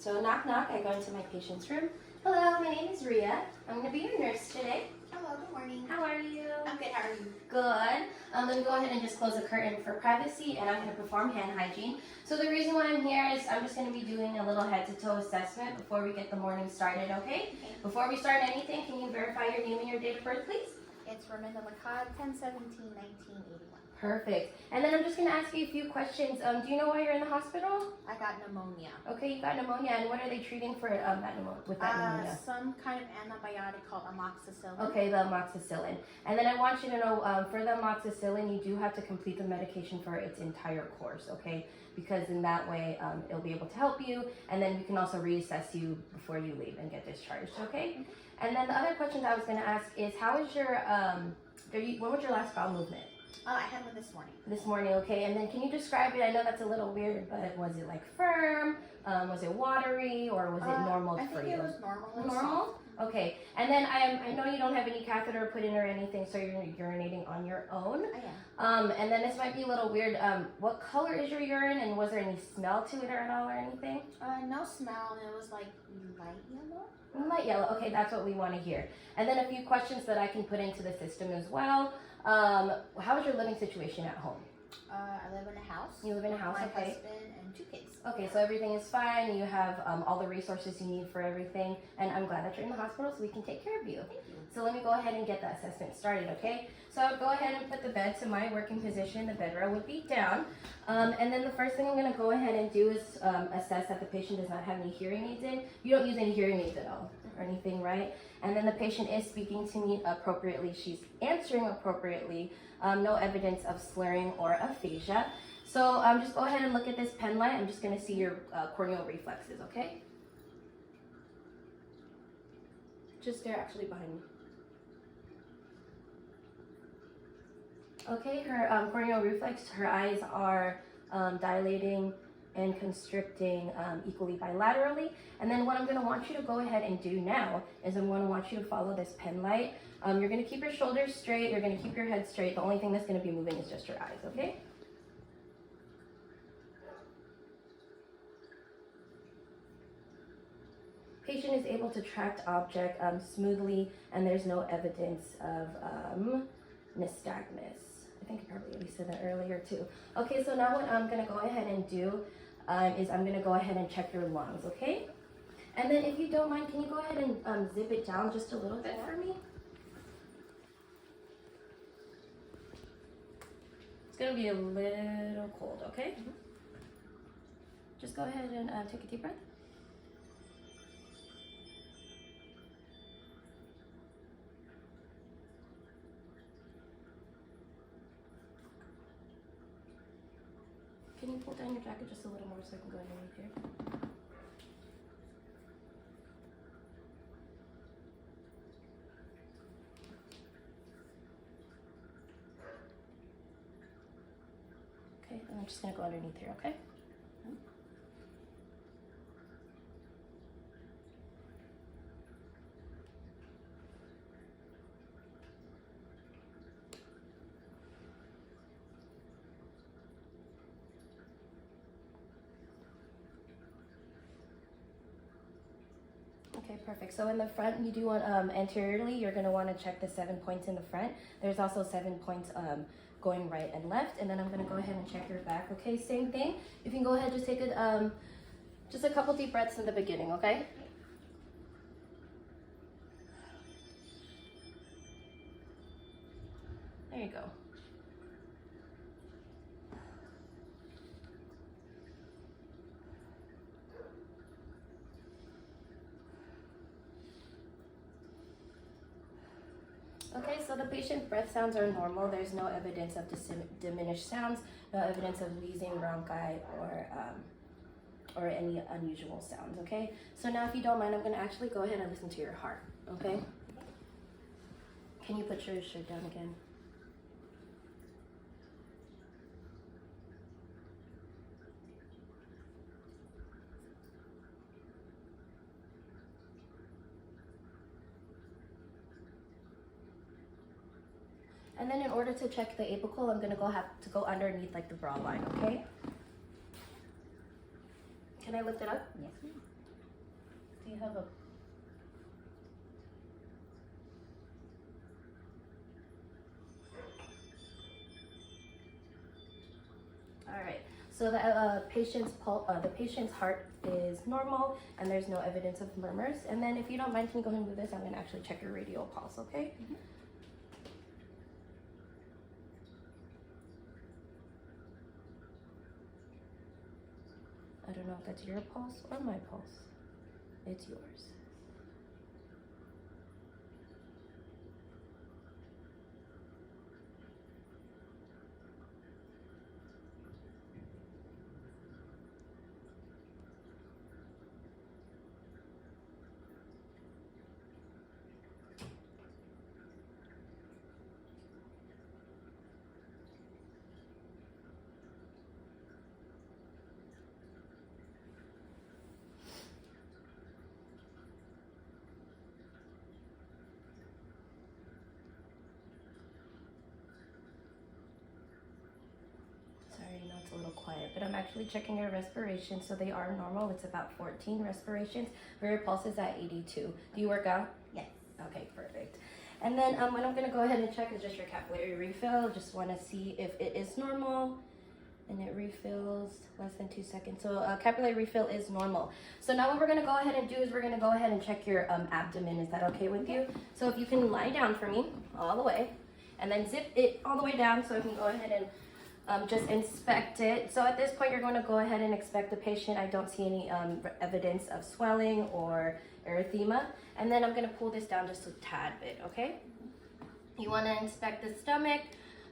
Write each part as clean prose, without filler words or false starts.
So knock knock, I go into my patient's room. Hello, my name is Ria. I'm going to be your nurse today. Hello, good morning. How are you? I'm good, how are you? Good. I'm going to go ahead and just close the curtain for privacy, and I'm going to perform hand hygiene. So the reason why I'm here is I'm just going to be doing a little head to toe assessment before we get the morning started, okay? Before we start anything, can you verify your name and your date of birth, please? It's Raminda Lakad, 10/17/1981. Perfect. And then I'm just going to ask you a few questions. Do you know why you're in the hospital? I got pneumonia. Okay, you got pneumonia, and what are they treating for that pneumonia? Some kind of antibiotic called amoxicillin. Okay, the amoxicillin. And then I want you to know, for the amoxicillin, you do have to complete the medication for its entire course, okay? Because in that way, it'll be able to help you, and then we can also reassess you before you leave and get discharged, okay? And then the other questions I was going to ask is, how is your, when was your last bowel movement? I had one this morning. This morning, okay. And then can you describe it? I know that's a little weird, but was it like firm? Was it watery, or was it normal for you? I think it was normal. Normal? Okay. And then I know you don't have any catheter put in or anything, so you're urinating on your own. I am. And then this might be a little weird. What color is your urine, and was there any smell to it or at all or anything? No smell, and it was like light yellow. Light yellow. Okay, that's what we want to hear. And then a few questions that I can put into the system as well. How is your living situation at home? I live in a house. You live in a house, my okay. husband and 2 kids. Okay, so everything is fine. You have all the resources you need for everything. And I'm glad that you're in the hospital so we can take care of you. Thank you. So let me go ahead and get that assessment started, okay? So I would go ahead and put the bed to my working position. The bed rail would be down. And then the first thing I'm going to go ahead and do is assess that the patient does not have any hearing aids in. You don't use any hearing aids at all or anything, right? And then the patient is speaking to me appropriately. She's answering appropriately. No evidence of slurring or aphasia. So just go ahead and look at this pen light. I'm just going to see your corneal reflexes, okay? Just they're actually behind me. Okay, her corneal reflex, her eyes are dilating and constricting equally bilaterally. And then what I'm going to want you to go ahead and do now is I'm going to want you to follow this pen light. You're going to keep your shoulders straight. You're going to keep your head straight. The only thing that's going to be moving is just your eyes, okay? Patient is able to track object smoothly, and there's no evidence of nystagmus. I think I probably already said that earlier too. Okay, so now what I'm going to go ahead and do is I'm going to go ahead and check your lungs, okay? And then if you don't mind, can you go ahead and zip it down just a little bit for me? It's going to be a little cold, okay? Just go ahead and take a deep breath. Can you pull down your jacket just a little more so I can go underneath here? Okay, and I'm just gonna go underneath here, okay? Okay, perfect. So in the front, you do want anteriorly, you're going to want to check the 7 points in the front. There's also 7 points going right and left. And then I'm going to go ahead and check your back. Okay, same thing. You can go ahead, just take just a couple deep breaths in the beginning, okay? There you go. Okay, so the patient's breath sounds are normal. There's no evidence of diminished sounds, no evidence of wheezing, bronchi, or any unusual sounds, okay? So now if you don't mind, I'm gonna actually go ahead and listen to your heart, okay? Can you put your shirt down again? And then in order to check the apical, I'm gonna have to go underneath like the bra line, okay? Can I lift it up? Yes, ma'am. have a. All right. So the patient's heart is normal, and there's no evidence of murmurs. And then, if you don't mind, can you go ahead and move this? I'm going to actually check your radial pulse. Okay. Mhm. I don't know if that's your pulse or my pulse. It's yours. Sorry, I know it's a little quiet, but I'm actually checking your respiration, so they are normal. It's about 14 respirations, but your pulse is at 82. Do you work out? Yes. Okay, perfect. And then what I'm going to go ahead and check is just your capillary refill. Just want to see if it is normal, and it refills less than 2 seconds. So capillary refill is normal. So now what we're going to go ahead and do is we're going to go ahead and check your abdomen. Is that okay with you? So if you can lie down for me all the way, and then zip it all the way down so I can go ahead and just inspect it. So at this point, you're going to go ahead and inspect the patient. I don't see any evidence of swelling or erythema. And then I'm going to pull this down just a tad bit, okay? You want to inspect the stomach.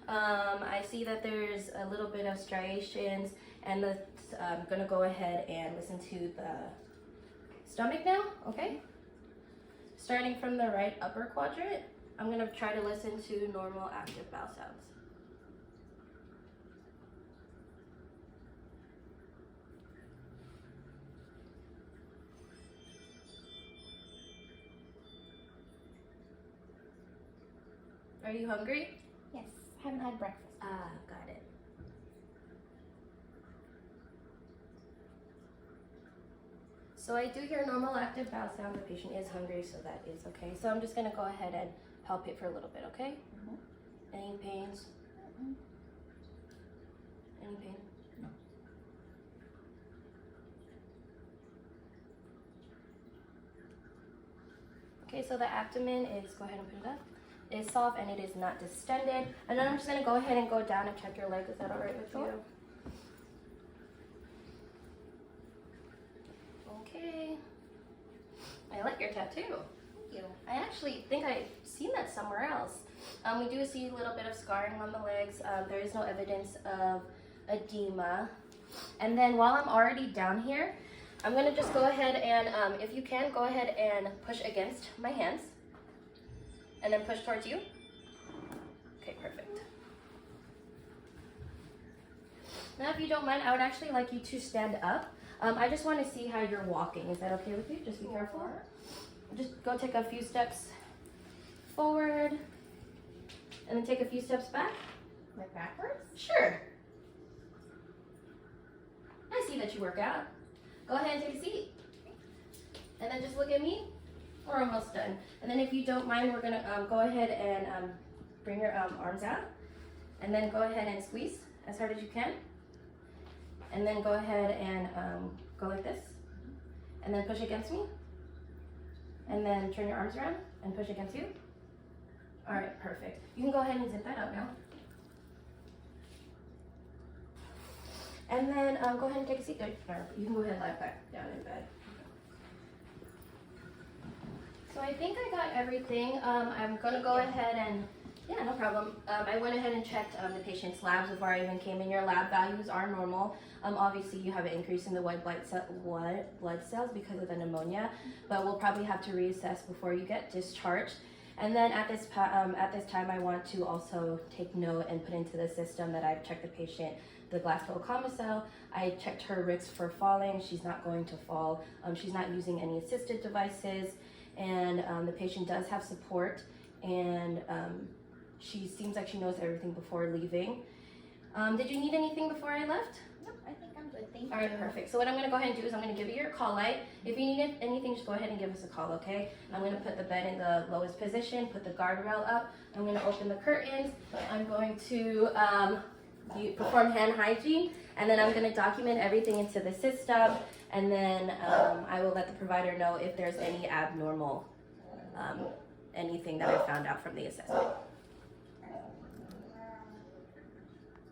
I see that there's a little bit of striations, and I'm going to go ahead and listen to the stomach now, okay? Starting from the right upper quadrant, I'm going to try to listen to normal active bowel sounds. Are you hungry? Yes. Haven't had breakfast. Ah, got it. So I do hear normal active bowel sound. The patient is hungry, so that is okay. So I'm just gonna go ahead and palpate for a little bit, okay? Mhm. Any pains? Mhm. Any pain? No. Okay, so the abdomen is, go ahead and put it up, is soft and it is not distended. And then I'm just gonna go ahead and go down and check your leg. Is that all right with Sure. you? Okay. I like your tattoo. Thank you. I actually think I've seen that somewhere else. We do see a little bit of scarring on the legs. There is no evidence of edema. And then while I'm already down here, I'm gonna just go ahead and, if you can, go ahead and push against my hands. And then push towards you. Okay, perfect. Now, if you don't mind, I would actually like you to stand up. I just want to see how you're walking. Is that okay with you? Just be careful. Just go take a few steps forward, and then take a few steps back. Like backwards? Sure. I see that you work out. Go ahead and take a seat. And then just look at me. We're almost done. And then if you don't mind, we're gonna go ahead and bring your arms out. And then go ahead and squeeze as hard as you can. And then go ahead and go like this. And then push against me. And then turn your arms around and push against you. All right, perfect. You can go ahead and zip that up now. And then go ahead and take a seat. Or you can go ahead and lie back down in bed. So I think I got everything. I'm gonna go ahead and, yeah, no problem. I went ahead and checked the patient's labs before I even came in. Your lab values are normal. Obviously you have an increase in the white blood cells because of the pneumonia, but we'll probably have to reassess before you get discharged. And then at this time, I want to also take note and put into the system that I've checked the patient, the Glasgow-Coma. I checked her risk for falling. She's not going to fall. She's not using any assisted devices, and the patient does have support, and she seems like she knows everything before leaving. Did you need anything before I left? No, I think I'm good. Thank All right, you. perfect. So what I'm going to go ahead and do is I'm going to give you your call light. If you need anything, just go ahead and give us a call, okay? I'm going to put the bed in the lowest position, put the guardrail up. I'm going to open the curtains. I'm going to perform hand hygiene, and then I'm going to document everything into the system, and then I will let the provider know if there's any abnormal, anything that I found out from the assessment.